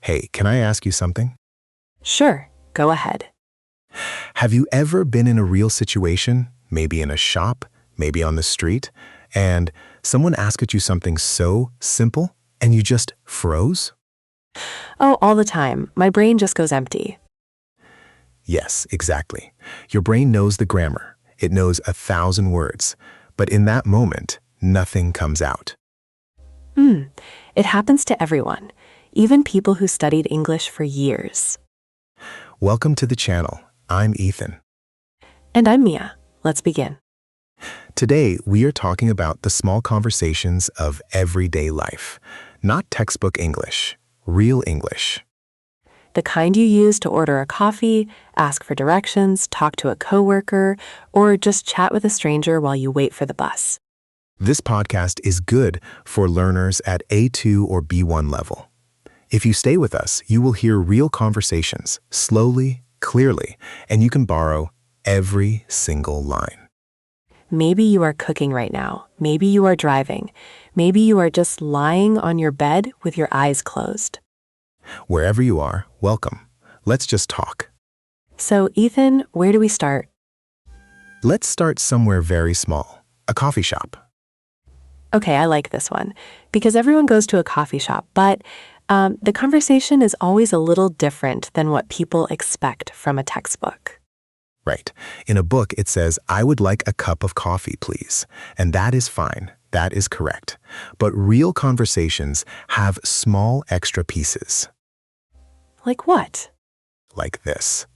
Hey, can I ask you something? Sure, go ahead. Have you ever been in a real situation, maybe in a shop, maybe on the street, and someone asked you something so simple and you just froze? Oh, all the time. My brain just goes empty. Yes, exactly. Your brain knows the grammar. It knows 1,000 words. But in that moment, nothing comes out. It happens to everyone, even people who studied English for years. Welcome to the channel. I'm Ethan. And I'm Mia. Let's begin. Today, we are talking about the small conversations of everyday life. Not textbook English, real English. The kind you use to order a coffee, ask for directions, talk to a coworker, or just chat with a stranger while you wait for the bus. This podcast is good for learners at A2 or B1 level. If you stay with us, you will hear real conversations, slowly, clearly, and you can borrow every single line. Maybe you are cooking right now. Maybe you are driving. Maybe you are just lying on your bed with your eyes closed. Wherever you are, welcome. Let's just talk. So, Ethan, where do we start? Let's start somewhere very small, a coffee shop. Okay, I like this one because everyone goes to a coffee shop, but the conversation is always a little different than what people expect from a textbook. Right. In a book, it says, "I would like a cup of coffee, please." And that is fine. That is correct. But real conversations have small extra pieces. Like what? Like this.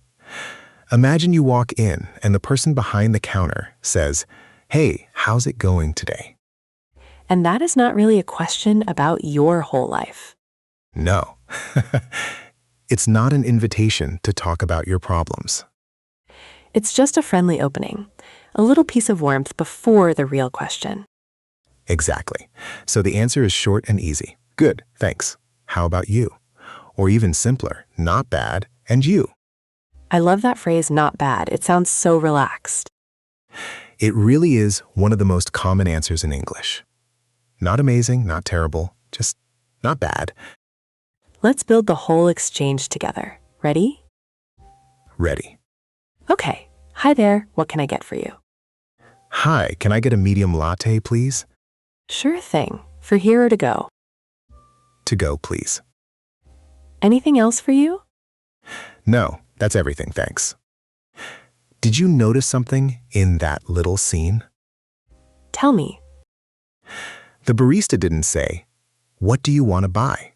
Imagine you walk in and the person behind the counter says, "Hey, how's it going today?" And that is not really a question about your whole life. No. It's not an invitation to talk about your problems. It's just a friendly opening, a little piece of warmth before the real question. Exactly. So the answer is short and easy. Good, thanks. How about you? Or even simpler, not bad, and you? I love that phrase, not bad. It sounds so relaxed. It really is one of the most common answers in English. Not amazing, not terrible, just not bad. Let's build the whole exchange together. Ready? Ready. Okay. Hi there. What can I get for you? Hi, can I get a medium latte, please? Sure thing. For here or to go? To go, please. Anything else for you? No, that's everything, thanks. Did you notice something in that little scene? Tell me. The barista didn't say, "What do you want to buy?"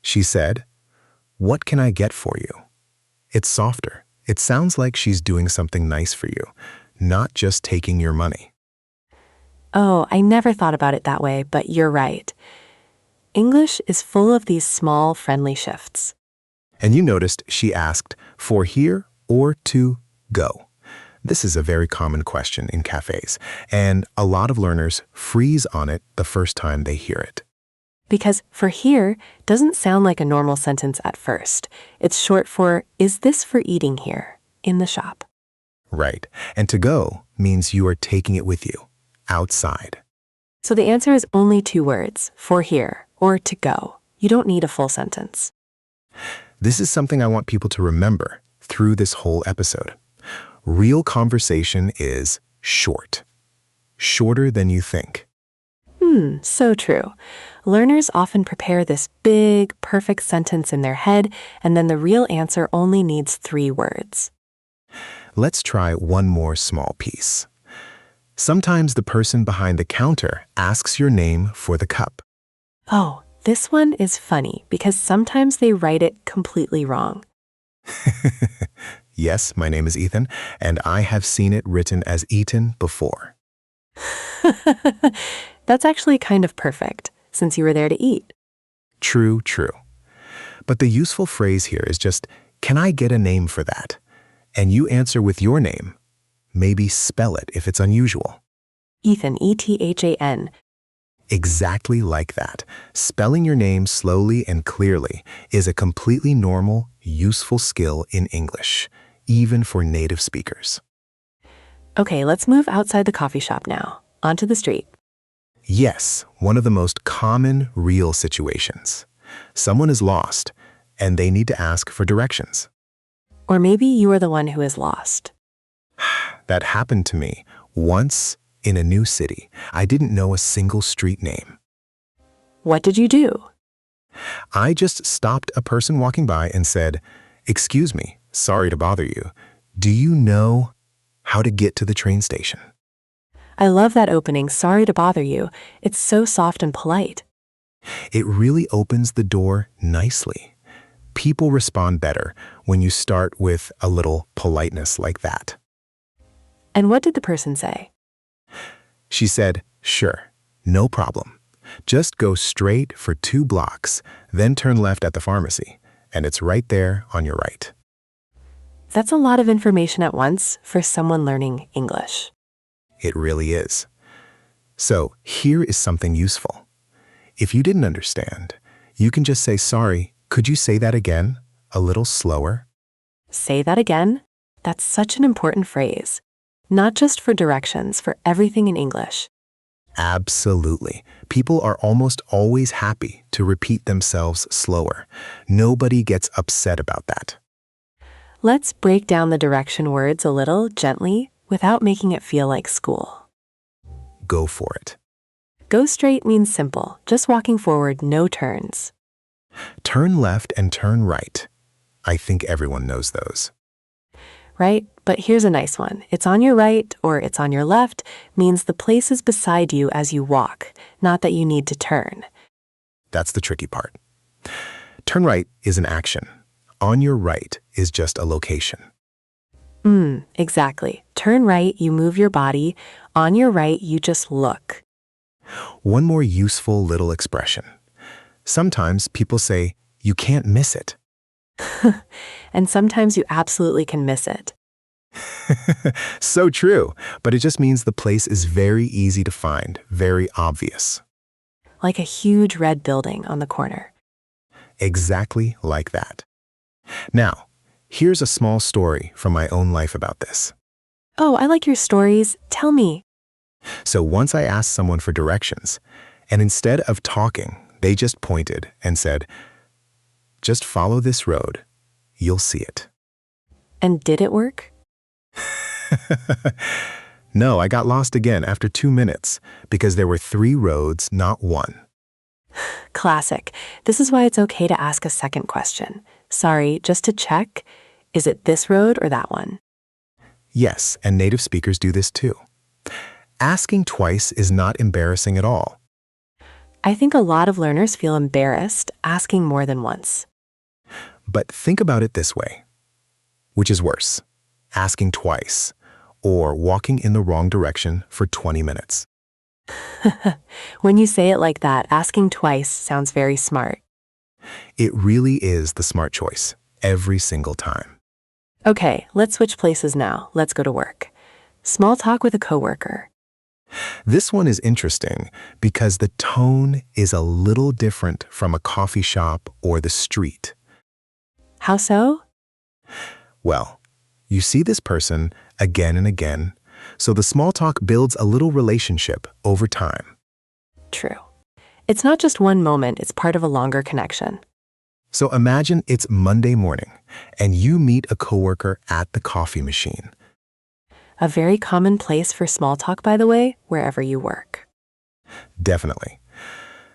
She said, "What can I get for you?" It's softer. It sounds like she's doing something nice for you, not just taking your money. Oh, I never thought about it that way, but you're right. English is full of these small, friendly shifts. And you noticed she asked, "For here or to go?" This is a very common question in cafes, and a lot of learners freeze on it the first time they hear it. Because for here doesn't sound like a normal sentence at first. It's short for, is this for eating here, in the shop? Right. And to go means you are taking it with you, outside. So the answer is only 2 words, for here or to go. You don't need a full sentence. This is something I want people to remember through this whole episode. Real conversation is short. Shorter than you think. So true. Learners often prepare this big, perfect sentence in their head, and then the real answer only needs 3 words. Let's try one more small piece. Sometimes the person behind the counter asks your name for the cup. Oh, this one is funny because sometimes they write it completely wrong. Yes, my name is Ethan, and I have seen it written as Eaton before. That's actually kind of perfect, since you were there to eat. True, true. But the useful phrase here is just, "Can I get a name for that?" And you answer with your name. Maybe spell it if it's unusual. Ethan, E-T-H-A-N. Exactly like that. Spelling your name slowly and clearly is a completely normal, useful skill in English, even for native speakers. Okay, let's move outside the coffee shop now, onto the street. Yes, one of the most common real situations. Someone is lost, and they need to ask for directions. Or maybe you are the one who is lost. That happened to me once in a new city. I didn't know a single street name. What did you do? I just stopped a person walking by and said, "Excuse me, sorry to bother you. Do you know how to get to the train station?" I love that opening, sorry to bother you. It's so soft and polite. It really opens the door nicely. People respond better when you start with a little politeness like that. And what did the person say? She said, "Sure, no problem. Just go straight for 2 blocks, then turn left at the pharmacy, and it's right there on your right." That's a lot of information at once for someone learning English. It really is. So here is something useful. If you didn't understand, you can just say, "Sorry, could you say that again? A little slower?" Say that again? That's such an important phrase. Not just for directions, for everything in English. Absolutely. People are almost always happy to repeat themselves slower. Nobody gets upset about that. Let's break down the direction words a little gently without making it feel like school. Go for it. Go straight means simple, just walking forward, no turns. Turn left and turn right. I think everyone knows those. Right? But here's a nice one. It's on your right or it's on your left means the place is beside you as you walk, not that you need to turn. That's the tricky part. Turn right is an action. On your right is just a location. Exactly. Turn right, you move your body. On your right, you just look. One more useful little expression. Sometimes people say, "You can't miss it." And sometimes you absolutely can miss it. So true, but it just means the place is very easy to find, very obvious. Like a huge red building on the corner. Exactly like that. Now, here's a small story from my own life about this. Oh, I like your stories. Tell me. So once I asked someone for directions, and instead of talking, they just pointed and said, "Just follow this road. You'll see it." And did it work? No, I got lost again after 2 minutes because there were 3 roads, not 1. Classic. This is why it's okay to ask a second question. Sorry, just to check, is it this road or that one? Yes, and native speakers do this too. Asking twice is not embarrassing at all. I think a lot of learners feel embarrassed asking more than once. But think about it this way. Which is worse, asking twice or walking in the wrong direction for 20 minutes? When you say it like that, asking twice sounds very smart. It really is the smart choice every single time. Okay, let's switch places now. Let's go to work. Small talk with a coworker. This one is interesting because the tone is a little different from a coffee shop or the street. How so? Well, you see this person again and again, so the small talk builds a little relationship over time. True. It's not just one moment, it's part of a longer connection. So imagine it's Monday morning and you meet a coworker at the coffee machine. A very common place for small talk, by the way, wherever you work. Definitely.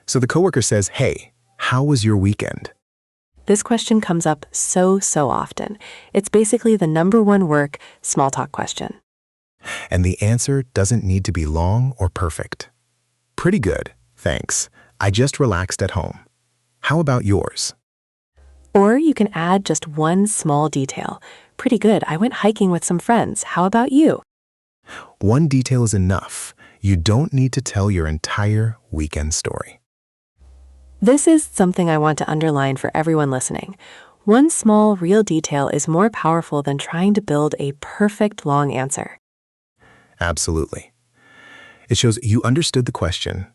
So the coworker says, "Hey, how was your weekend?" This question comes up so often. It's basically the number one work small talk question. And the answer doesn't need to be long or perfect. "Pretty good, thanks. I just relaxed at home. How about yours?" Or you can add just one small detail. "Pretty good. I went hiking with some friends. How about you?" One detail is enough. You don't need to tell your entire weekend story. This is something I want to underline for everyone listening. One small, real detail is more powerful than trying to build a perfect long answer. Absolutely. It shows you understood the question,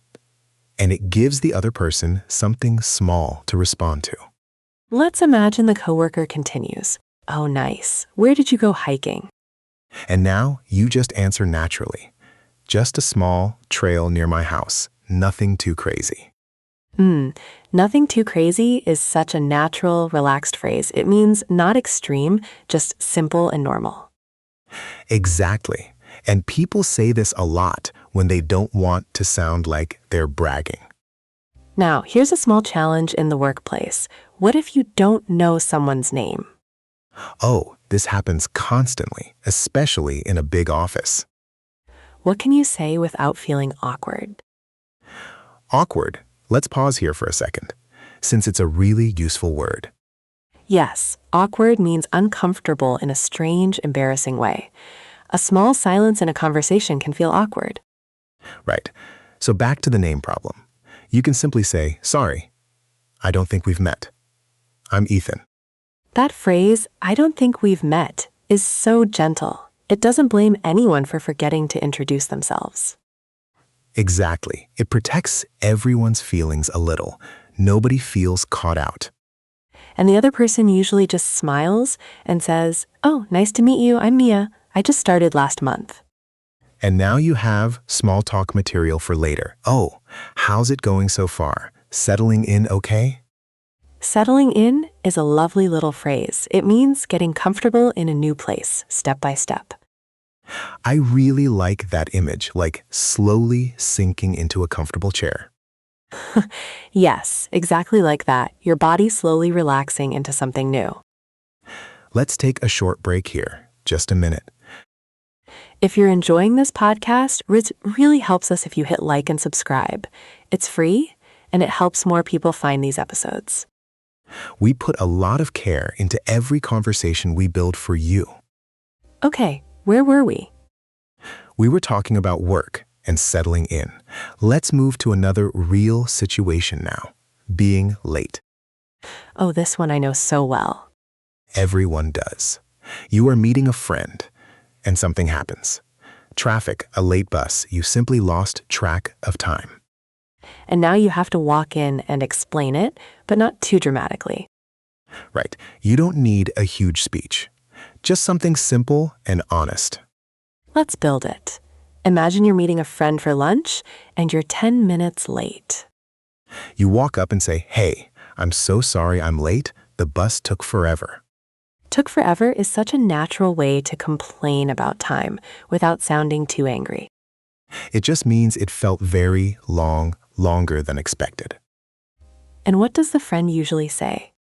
and it gives the other person something small to respond to. Let's imagine the coworker continues. "Oh, nice. Where did you go hiking?" And now you just answer naturally. "Just a small trail near my house. Nothing too crazy." Nothing too crazy is such a natural, relaxed phrase. It means not extreme, just simple and normal. Exactly. And people say this a lot when they don't want to sound like they're bragging. Now, here's a small challenge in the workplace. What if you don't know someone's name? Oh, this happens constantly, especially in a big office. What can you say without feeling awkward? Awkward. Let's pause here for a second, since it's a really useful word. Yes, awkward means uncomfortable in a strange, embarrassing way. A small silence in a conversation can feel awkward. Right. So back to the name problem. You can simply say, sorry, I don't think we've met. I'm Ethan. That phrase, I don't think we've met, is so gentle. It doesn't blame anyone for forgetting to introduce themselves. Exactly. It protects everyone's feelings a little. Nobody feels caught out. And the other person usually just smiles and says, "Oh, nice to meet you. I'm Mia. I just started last month." And now you have small talk material for later. Oh, how's it going so far? Settling in okay? Settling in is a lovely little phrase. It means getting comfortable in a new place, step by step. I really like that image, like slowly sinking into a comfortable chair. Yes, exactly like that. Your body slowly relaxing into something new. Let's take a short break here, just a minute. If you're enjoying this podcast, it really helps us if you hit like and subscribe. It's free, and it helps more people find these episodes. We put a lot of care into every conversation we build for you. Okay, where were we? We were talking about work and settling in. Let's move to another real situation now, being late. Oh, this one I know so well. Everyone does. You are meeting a friend, and something happens. Traffic, a late bus, you simply lost track of time. And now you have to walk in and explain it, but not too dramatically. Right, you don't need a huge speech. Just something simple and honest. Let's build it. Imagine you're meeting a friend for lunch and you're 10 minutes late. You walk up and say, "Hey, I'm so sorry I'm late. The bus took forever." Took forever is such a natural way to complain about time without sounding too angry. It just means it felt very long, longer than expected. And what does the friend usually say?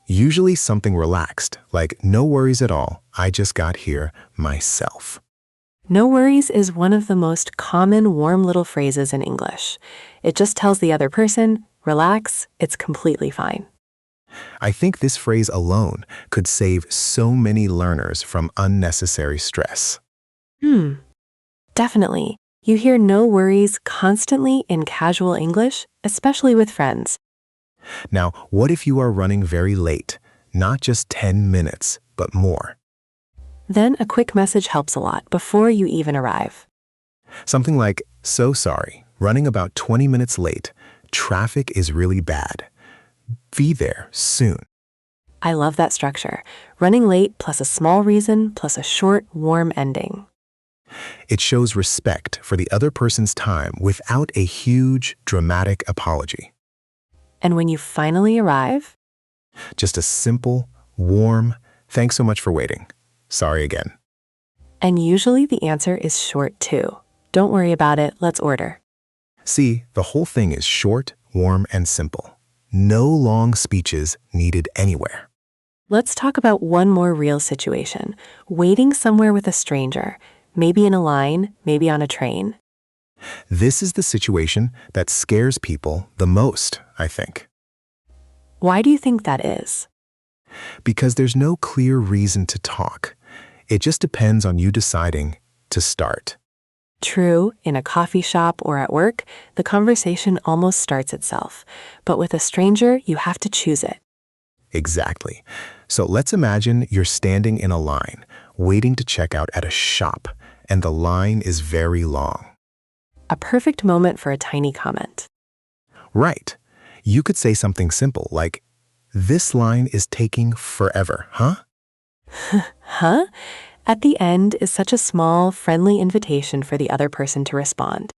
Usually something relaxed, like, "No worries at all. I just got here myself." No worries is one of the most common warm little phrases in English. It just tells the other person, relax, it's completely fine. I think this phrase alone could save so many learners from unnecessary stress. Definitely. You hear no worries constantly in casual English, especially with friends. Now, what if you are running very late? Not just 10 minutes, but more. Then a quick message helps a lot before you even arrive. Something like, "So sorry, running about 20 minutes late. Traffic is really bad. Be there soon." I love that structure. Running late plus a small reason plus a short, warm ending. It shows respect for the other person's time without a huge, dramatic apology. And when you finally arrive, Just a simple, warm, "Thanks so much for waiting. Sorry again." and usually the answer is short too. Don't worry about it, let's order. See, the whole thing is short, warm, and simple. No long speeches needed anywhere. Let's talk about one more real situation. Waiting somewhere with a stranger, maybe in a line, maybe on a train. This is the situation that scares people the most, I think. Why do you think that is? Because there's no clear reason to talk. It just depends on you deciding to start. True, in a coffee shop or at work, the conversation almost starts itself. But with a stranger, you have to choose it. Exactly. So let's imagine you're standing in a line, waiting to check out at a shop, and the line is very long. A perfect moment for a tiny comment. Right. You could say something simple like, "This line is taking forever, huh?" Huh? At the end is such a small, friendly invitation for the other person to respond.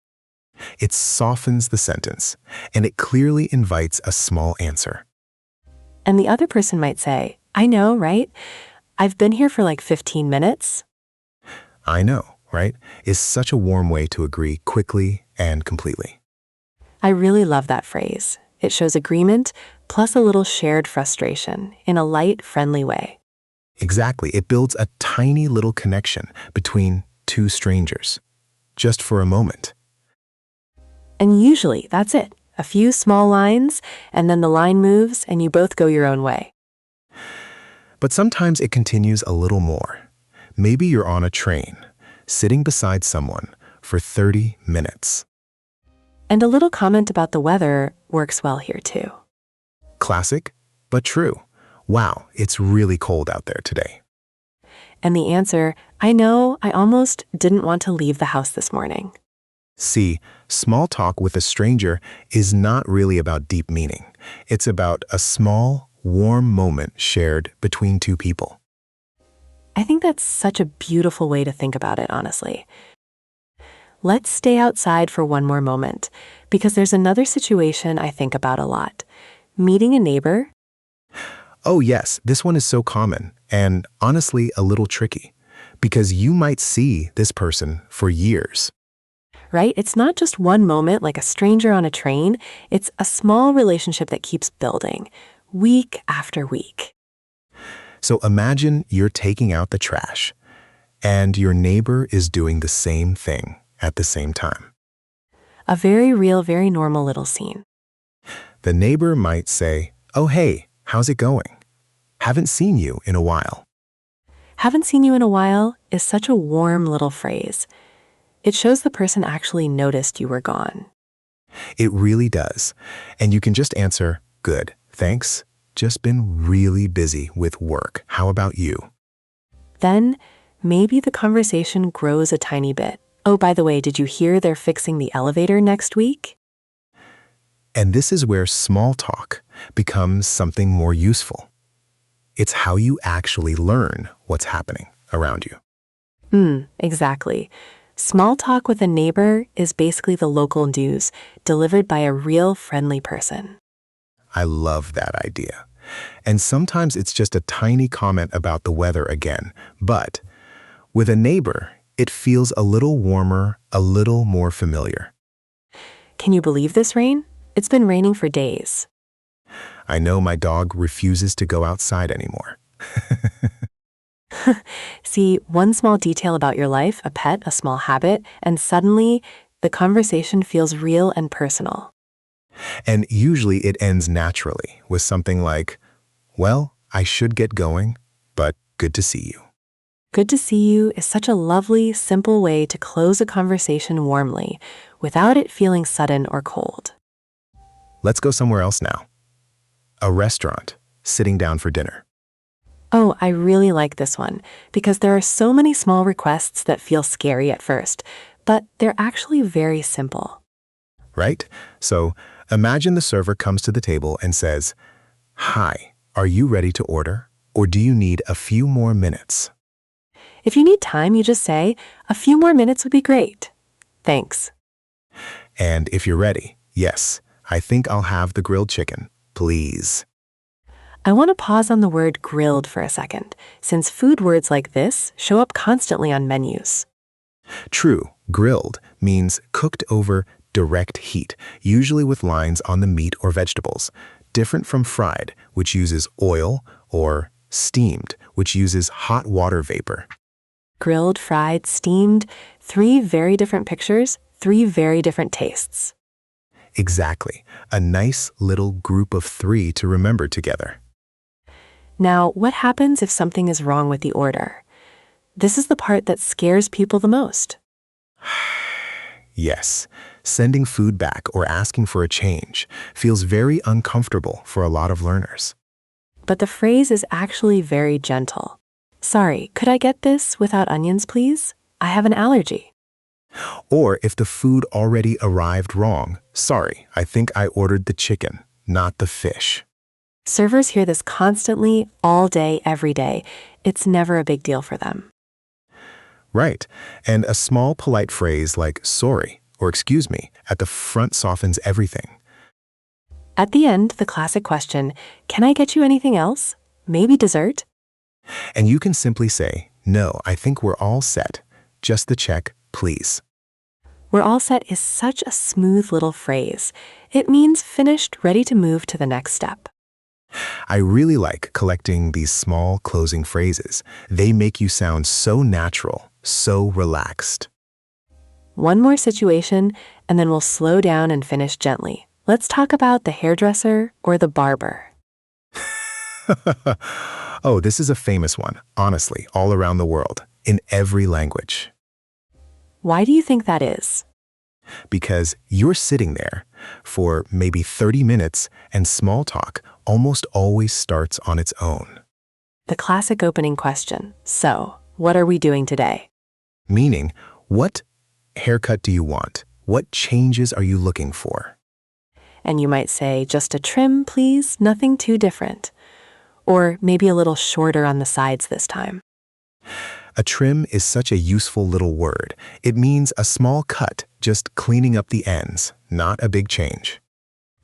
It softens the sentence, and it clearly invites a small answer. And the other person might say, I know, right? I've been here for like 15 minutes. I know, right? Is such a warm way to agree quickly and completely. I really love that phrase. It shows agreement plus a little shared frustration in a light, friendly way. Exactly. It builds a tiny little connection between two strangers, just for a moment. And usually that's it. A few small lines, and then the line moves, and you both go your own way. But sometimes it continues a little more. Maybe you're on a train, sitting beside someone for 30 minutes. And a little comment about the weather works well here too. Classic, but true. Wow, it's really cold out there today. And the answer, I know, I almost didn't want to leave the house this morning. See, small talk with a stranger is not really about deep meaning. It's about a small, warm moment shared between two people. I think that's such a beautiful way to think about it, honestly. Let's stay outside for one more moment, because there's another situation I think about a lot. Meeting a neighbor. Oh yes, this one is so common and honestly a little tricky, because you might see this person for years. Right? It's not just one moment like a stranger on a train. It's a small relationship that keeps building, week after week. So imagine you're taking out the trash, and your neighbor is doing the same thing at the same time. A very real, very normal little scene. The neighbor might say, "Oh hey, how's it going? Haven't seen you in a while." Haven't seen you in a while is such a warm little phrase. It shows the person actually noticed you were gone. It really does. And you can just answer, "Good, thanks. Just been really busy with work. How about you?" Then, maybe the conversation grows a tiny bit. Oh, by the way, did you hear they're fixing the elevator next week? And this is where small talk becomes something more useful. It's how you actually learn what's happening around you. Exactly. Small talk with a neighbor is basically the local news delivered by a real friendly person. I love that idea. And sometimes it's just a tiny comment about the weather again. But with a neighbor, it feels a little warmer, a little more familiar. Can you believe this rain? It's been raining for days. I know my dog refuses to go outside anymore. See, one small detail about your life, a pet, a small habit, and suddenly the conversation feels real and personal. And usually it ends naturally with something like, "Well, I should get going, but good to see you." Good to see you is such a lovely, simple way to close a conversation warmly without it feeling sudden or cold. Let's go somewhere else now. A restaurant, sitting down for dinner. Oh, I really like this one because there are so many small requests that feel scary at first, but they're actually very simple. Right? So imagine the server comes to the table and says, "Hi, are you ready to order? Or do you need a few more minutes?" If you need time, you just say, "A few more minutes would be great. Thanks." And if you're ready, "Yes, I think I'll have the grilled chicken, please." I want to pause on the word grilled for a second, since food words like this show up constantly on menus. True, grilled means cooked over direct heat, usually with lines on the meat or vegetables, different from fried, which uses oil, or steamed, which uses hot water vapor. Grilled, fried, steamed, three very different pictures, three very different tastes. Exactly, a nice little group of three to remember together. Now, what happens if something is wrong with the order? This is the part that scares people the most. Yes, sending food back or asking for a change feels very uncomfortable for a lot of learners. But the phrase is actually very gentle. "Sorry, could I get this without onions, please? I have an allergy." Or if the food already arrived wrong, "Sorry, I think I ordered the chicken, not the fish." Servers hear this constantly, all day, every day. It's never a big deal for them. Right, and a small polite phrase like "sorry" or excuse me at the front softens everything. At the end, the classic question, can I get you anything else? Maybe dessert? And you can simply say, no, I think we're all set. Just the check, please. We're all set is such a smooth little phrase. It means finished, ready to move to the next step. I really like collecting these small closing phrases. They make you sound so natural, so relaxed. One more situation, and then we'll slow down and finish gently. Let's talk about the hairdresser or the barber. Oh, this is a famous one, honestly, all around the world, in every language. Why do you think that is? Because you're sitting there for maybe 30 minutes and small talk almost always starts on its own. The classic opening question. So, what are we doing today? Meaning, what haircut do you want? What changes are you looking for? And you might say, just a trim, please, nothing too different. Or maybe a little shorter on the sides this time. A trim is such a useful little word. It means a small cut, just cleaning up the ends, not a big change.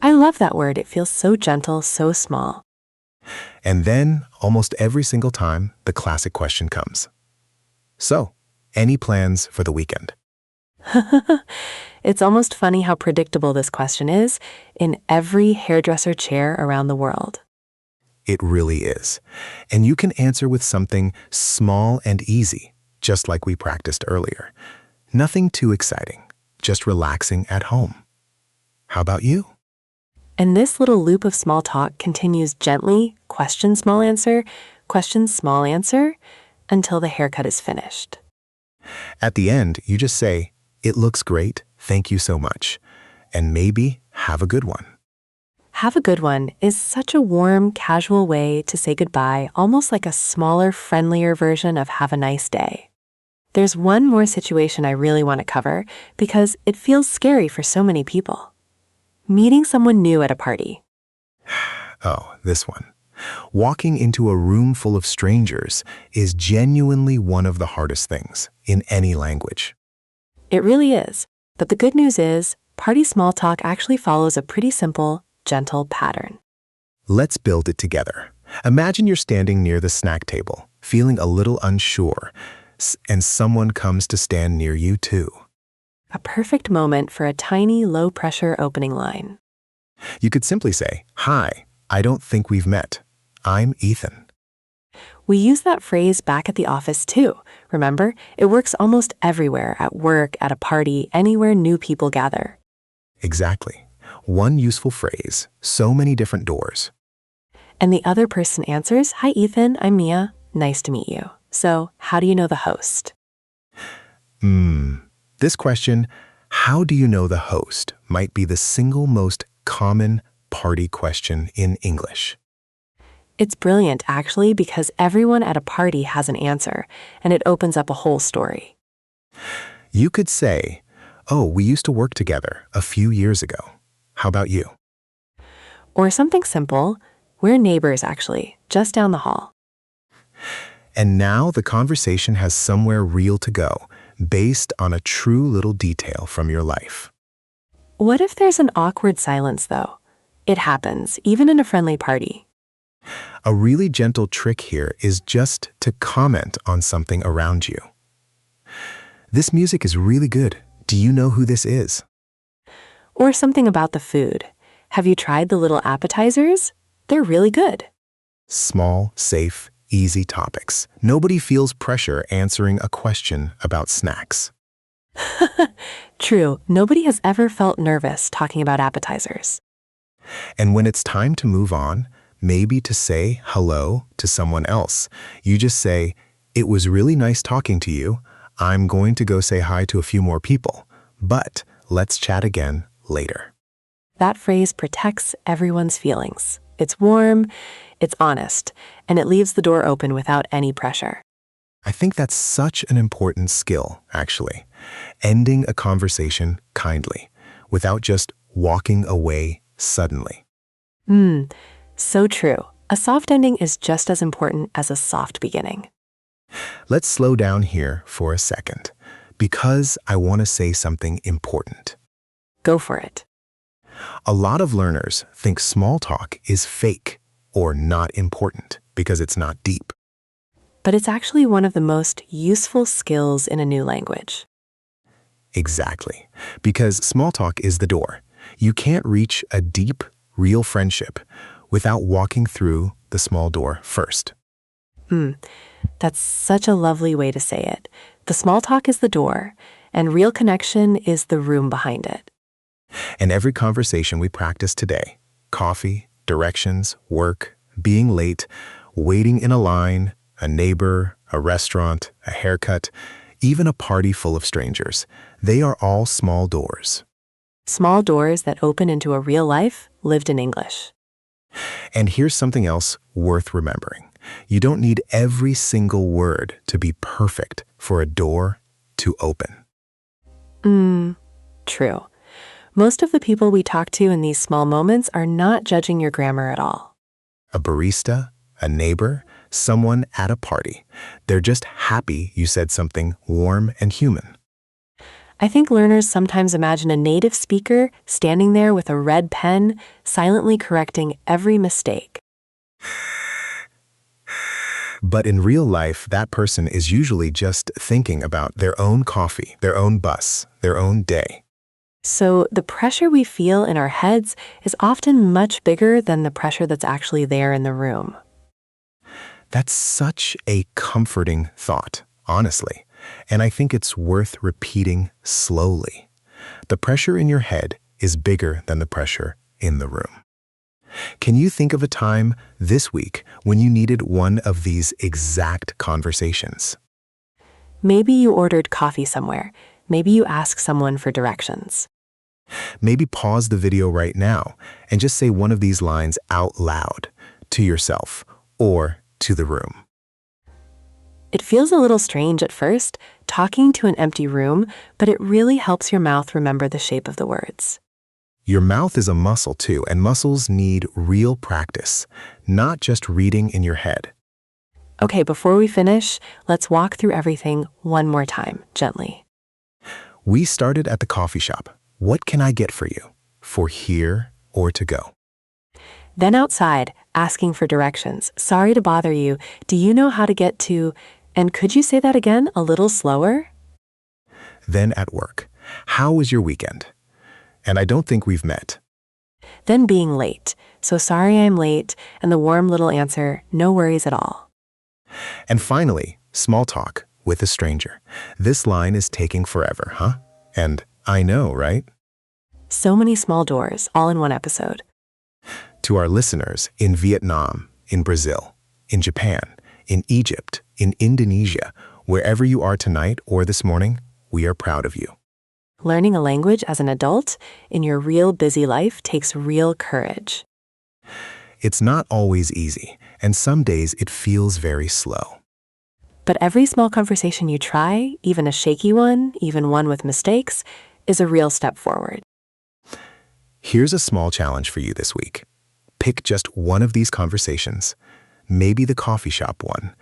I love that word. It feels so gentle, so small. And then, almost every single time, the classic question comes. So, any plans for the weekend? It's almost funny how predictable this question is in every hairdresser chair around the world. It really is. And you can answer with something small and easy, just like we practiced earlier. Nothing too exciting, just relaxing at home. How about you? And this little loop of small talk continues gently, question, small answer, until the haircut is finished. At the end, you just say, "It looks great, thank you so much," and maybe have a good one. Have a good one is such a warm, casual way to say goodbye, almost like a smaller, friendlier version of have a nice day. There's one more situation I really want to cover because it feels scary for so many people. Meeting someone new at a party. Oh, this one. Walking into a room full of strangers is genuinely one of the hardest things in any language. It really is. But the good news is, party small talk actually follows a pretty simple, gentle pattern. Let's build it together. Imagine you're standing near the snack table, feeling a little unsure, and someone comes to stand near you too. A perfect moment for a tiny, low-pressure opening line. You could simply say, "Hi, I don't think we've met. I'm Ethan." We use that phrase back at the office too. Remember, it works almost everywhere, at work, at a party, anywhere new people gather. Exactly. One useful phrase, so many different doors. And the other person answers, "Hi Ethan, I'm Mia. Nice to meet you. So, how do you know the host?" This question, how do you know the host, might be the single most common party question in English. It's brilliant, actually, because everyone at a party has an answer, and it opens up a whole story. You could say, "Oh, we used to work together a few years ago. How about you?" Or something simple, we're neighbors actually, just down the hall. And now the conversation has somewhere real to go, based on a true little detail from your life. What if there's an awkward silence, though? It happens, even in a friendly party. A really gentle trick here is just to comment on something around you. "This music is really good. Do you know who this is?" Or something about the food. Have you tried the little appetizers? They're really good. Small, safe, easy topics. Nobody feels pressure answering a question about snacks. True, nobody has ever felt nervous talking about appetizers. And when it's time to move on, maybe to say hello to someone else, you just say, "It was really nice talking to you. I'm going to go say hi to a few more people, but let's chat again later." That phrase protects everyone's feelings. It's warm, it's honest, and it leaves the door open without any pressure. I think that's such an important skill, actually. Ending a conversation kindly, without just walking away suddenly. So true. A soft ending is just as important as a soft beginning. Let's slow down here for a second, Because I want to say something important. Go for it. A lot of learners think small talk is fake or not important because it's not deep. But it's actually one of the most useful skills in a new language. Exactly. Because small talk is the door. You can't reach a deep, real friendship without walking through the small door first. That's such a lovely way to say it. The small talk is the door, and real connection is the room behind it. And every conversation we practice today, coffee, directions, work, being late, waiting in a line, a neighbor, a restaurant, a haircut, even a party full of strangers, they are all small doors. Small doors that open into a real life lived in English. And here's something else worth remembering. You don't need every single word to be perfect for a door to open. True. Most of the people we talk to in these small moments are not judging your grammar at all. A barista, a neighbor, someone at a party. They're just happy you said something warm and human. I think learners sometimes imagine a native speaker standing there with a red pen, silently correcting every mistake. But in real life, that person is usually just thinking about their own coffee, their own bus, their own day. So the pressure we feel in our heads is often much bigger than the pressure that's actually there in the room. That's such a comforting thought, honestly. And I think it's worth repeating slowly. The pressure in your head is bigger than the pressure in the room. Can you think of a time this week when you needed one of these exact conversations? Maybe you ordered coffee somewhere. Maybe you ask someone for directions. Maybe pause the video right now and just say one of these lines out loud to yourself or to the room. It feels a little strange at first, talking to an empty room, but it really helps your mouth remember the shape of the words. Your mouth is a muscle too, and muscles need real practice, not just reading in your head. Okay, before we finish, let's walk through everything one more time, gently. We started at the coffee shop. What can I get for you? For here or to go? Then outside, asking for directions. Sorry to bother you. Do you know how to get to... And could you say that again a little slower? Then at work. How was your weekend? And I don't think we've met. Then being late. So sorry I'm late. And the warm little answer, no worries at all. And finally, small talk with a stranger. This line is taking forever, huh? And I know, right? So many small doors, all in one episode. To our listeners in Vietnam, in Brazil, in Japan, in Egypt, in Indonesia, wherever you are tonight or this morning, we are proud of you. Learning a language as an adult in your real busy life takes real courage. It's not always easy, and some days it feels very slow. But every small conversation you try, even a shaky one, even one with mistakes, is a real step forward. Here's a small challenge for you this week. Pick just one of these conversations, maybe the coffee shop one,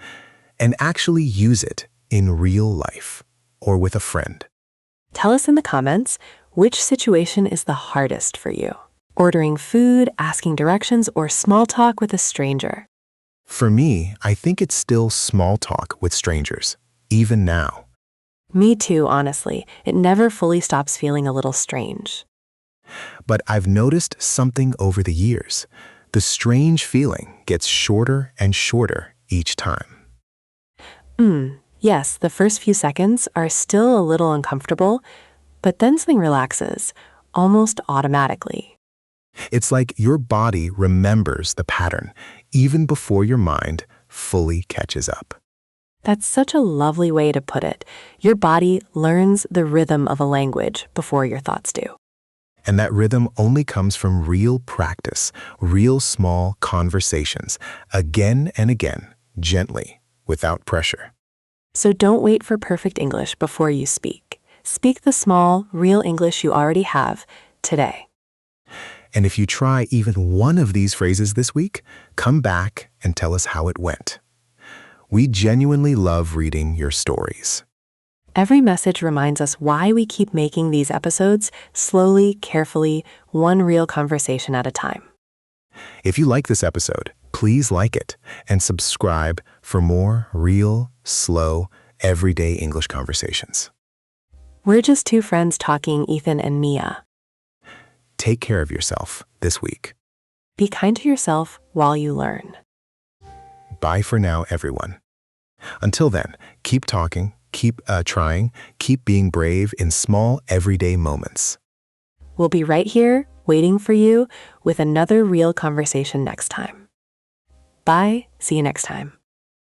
and actually use it in real life or with a friend. Tell us in the comments which situation is the hardest for you. Ordering food, asking directions, or small talk with a stranger. For me, I think it's still small talk with strangers, even now. Me too, honestly. It never fully stops feeling a little strange. But I've noticed something over the years. The strange feeling gets shorter and shorter each time. Yes, the first few seconds are still a little uncomfortable, but then something relaxes, almost automatically. It's like your body remembers the pattern, even before your mind fully catches up. That's such a lovely way to put it. Your body learns the rhythm of a language before your thoughts do. And that rhythm only comes from real practice, real small conversations, again and again, gently, without pressure. So don't wait for perfect English before you speak. Speak the small, real English you already have today. And if you try even one of these phrases this week, come back and tell us how it went. We genuinely love reading your stories. Every message reminds us why we keep making these episodes slowly, carefully, one real conversation at a time. If you like this episode, please like it and subscribe for more real, slow, everyday English conversations. We're just two friends talking, Ethan and Mia. Take care of yourself this week. Be kind to yourself while you learn. Bye for now, everyone. Until then, keep talking, keep trying, keep being brave in small, everyday moments. We'll be right here, waiting for you, with another real conversation next time. Bye. See you next time.